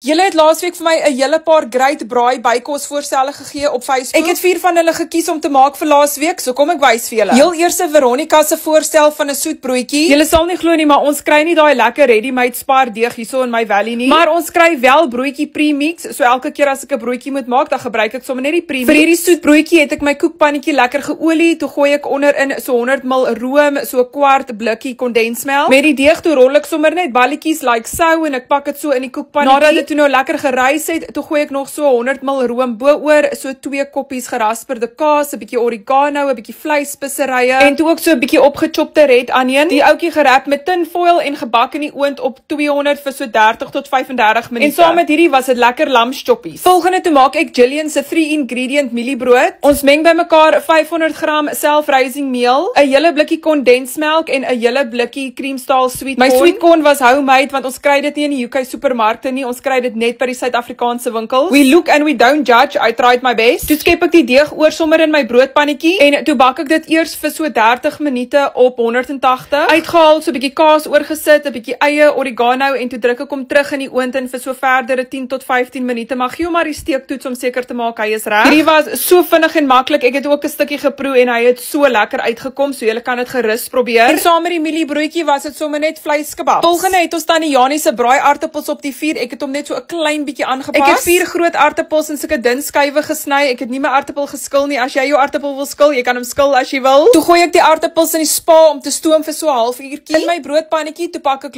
Julle het laasweek vir my 'n hele paar great braai bykosvoorstelle gegee op Facebook. Ek het 4 van hulle gekies om te maak vir laasweek, so kom ek wys vir julle. Heel eerste Veronica se voorstel van 'n soet broodjie. Julle sal nie glo nie, maar ons kry nie daai lekker ready-made spaardeeg hierso in my valley nie. Maar ons kry wel broodjie premix, so elke keer as ek 'n broodjie moet maak, dan gebruik ek sommer net die premix. Vir hierdie soet broodjie het ek my koekpannetjie lekker geolie, toe gooi ek onderin so 100 ml room, so 'n kwart blikkie kondensmelk. Met die deeg toe rol ek sommer net balletjies like sou en ek pak dit so in die koekpannetjie. Nadat dit toe nou lekker gerys het, toe gooi ek nog so 100 ml room bo-oor, so 2 koppies gerasperde kaas, 'n bietjie oregano, 'n bietjie vleisspeserye en toe ook so 'n bietjie opgechopte red onion. Die ouetjie gerap met tinfoil en gebak in die oond op 200 vir so 30 tot 35 minute. En saam met hierdie was dit lekker lamschoppies. Volgende toe maak ek Jillian se 3-ingredient mieliebrood. Ons meng bymekaar 500 gram self-raising meel, 'n hele blikkie kondensmelk en 'n hele blikkie creamstyle sweet corn. My sweet corn was homemade want ons kry dit nie in die UK supermarkte nie, ons kry dit net by die Suid-Afrikaanse winkels. We look and we don't judge. I tried my best. Toe skep ek die deeg oor sommer in my broodpannetjie en toe bak ek dit eers vir so 30 minute op 180. Uitgehaal, so 'n bietjie kaas oorgesit, 'n bietjie eie, oregano en toe druk ek hom terug in die oond in vir so verdere 10 tot 15 minute. Maar gee hom maar die steektoets om seker te maak hy is reg. Hierdie was so vinnig en maklik. Ek het ook 'n stukkie geproe en hy het so lekker uitgekom, so julle kan dit gerus probeer. En saam met die mieliebroodjie was dit sommer net vleiskebab. Volgende het ons tannie Janie se braai aartappels op die vuur. Ek het hom net so 'n klein bietjie aangepas. Ek het 4 groot aartappels in sulke dun skywe gesny. Ek het nie my aartappel geskil nie. As jy jou aartappel wil skil, jy kan hom skil as jy wil. Toe gooi ek die aartappels in die spa om te stoom vir so 'n halfuurtjie. In my broodpannetjie toe pak ek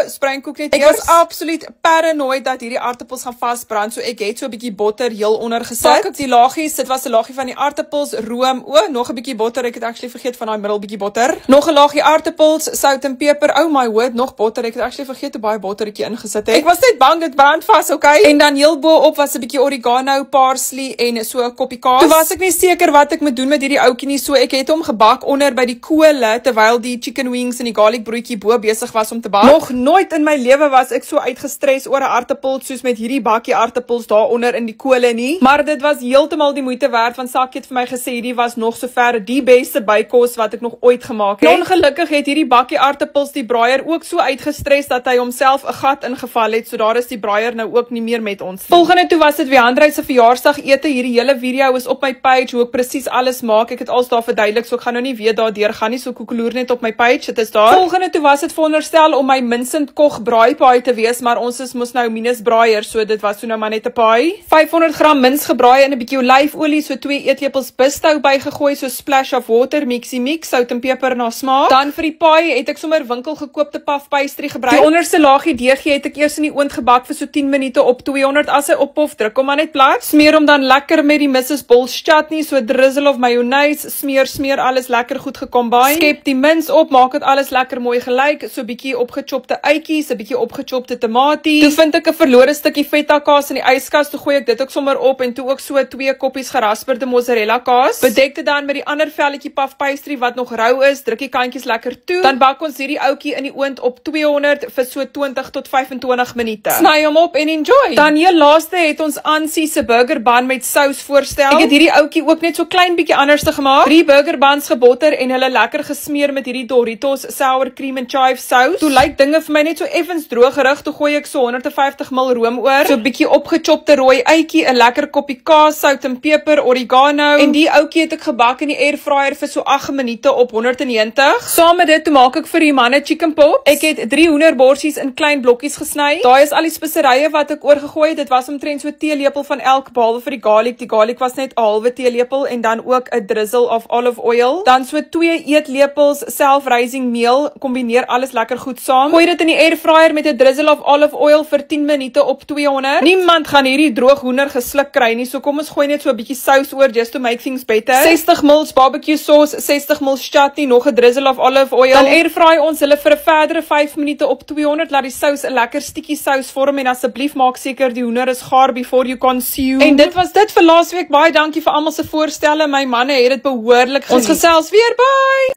springkoek net eers. Ek was absoluut paranoid dat hierdie aartappels gaan vasbrand, so ek het so 'n bietjie botter heel onder gesit. Pak ek die laagies, dit was 'n laagie van die aartappels, room, nog 'n bietjie botter. Ek het actually vergeet van daai middelbietjie botter. Nog 'n laagie aartappels, sout en peper. Oh my word, nog botter. Ek het actually vergeet hoe baie bottertjie ingesit het. Ek was net bang dit brand vas, okay? En dan heel bo-op was 'n bietjie oregano, parsley en so 'n koppie kaas. Toe was ek nie seker wat ek moet doen met hierdie ouetjie nie, so ek het hom gebak onder by die kole terwyl die chicken wings en die garlic broodjie bo besig was om te bak. Nog nooit in my lewe was ek so uitgestres oor 'n aartappel soos met hierdie bakkie aartappels daaronder in die kole nie. Maar dit was heeltemal die moeite werd, want Sakkie het vir my gesê hierdie was nog sover die beste bykos wat ek nog ooit gemaak het. En ongelukkig het hierdie bakkie aartappels die braaier ook so uitgestres dat hy homself 'n gat ingeval het, so daar is die braaier nou ook nie meer met ons nie. Volgende toe was dit Wiandrey se verjaarsdagete. Hierdie hele video is op my page hoe ek presies alles maak. Ek het alles daar verduidelik, so ek gaan nou nie weer daardeur gaan nie, so koekeloer net op my page, dit is daar. Volgende toe was dit veronderstel om my Mincent Koch braaipaai te wees, maar ons is mos nou minus braaier, so dit was so nou maar net 'n paai. 500 gram mins gebraai in 'n bietjie olyfolie, so 2 eetlepels bistou bygegooi, so splash of water, mix, sout en peper na smaak. Dan vir die paai het ek sommer winkelgekoopte puff pastry gebruik. Die onderste laagie deegie het ek eers in die oond gebak vir so 10 minute op 200. As hy oppof, druk hom maar net plat. Smeer hom dan lekker met die Mrs. Bol's chutney, so 'n drizzle of mayonnaise, smeer alles lekker goed gekombine. Skep die mins op, maak dit alles lekker mooi gelyk, so 'n bietjie opgechopte uitjies, 'n bietjie opgechopte tamaties. Toe vind ek 'n verlore stukkie feta kaas in die yskas, toe gooi ek dit ook sommer op en toe ook so 2 koppies gerasperde mozzarella kaas. Bedek dit dan met die ander velletjie puff pastry wat nog rou is, druk die kantjies lekker toe. Dan bak ons hierdie ouetjie in die oond op 200 vir so 20 tot 25 minute. Sny hom op en enjoy. Dan heel laaste het ons Ansie se burger bun met sous voorstel. Ek het hierdie ouetjie ook net so klein bietjie anders te gemaak. 3 burger buns gebotter en hulle lekker gesmeer met hierdie Doritos sour cream and chive sous. Toe lyk dinge vir my net so effens drogerig, toe gooi ek so 150 ml room oor, so 'n bietjie opgechopte rooi uitjie, 'n lekker koppie kaas, sout en peper, oregano en die ouetjie het ek gebak in die airfryer vir so 8 minute op 190. Saam met dit toe maak ek vir die manne chicken pops. Ek het 3 hoenderborsies in klein blokkies gesny. Daai is al die speserye wat ek oorgegooi het. Dit was omtrent so 'n teelepel van elk behalwe vir die garlic. Die garlic was net 'n halwe teelepel en dan ook 'n drizzle of olive oil. Dan so 2 eetlepels self-raising meel. Kombineer alles lekker goed saam. Gooi dit in die airfryer met 'n drizzle of olive oil vir 10 minute op 200. Niemand gaan hierdie droog hoender gesluk kry nie, so kom ons gooi net so 'n bietjie sous oor just to make things better. 60 ml barbecue sauce, 60 ml chutney, nog 'n drizzle of olive oil. Dan airfry ons hulle vir 'n verdere 5 minute op 200. Laat die sous 'n lekker stikkie sous vorm en asseblief maak seker die hoender is gaar before you consume. En dit was dit vir laasweek. Baie dankie vir almal se voorstelle. My manne het dit behoorlik geniet. Ons gesels weer, bye!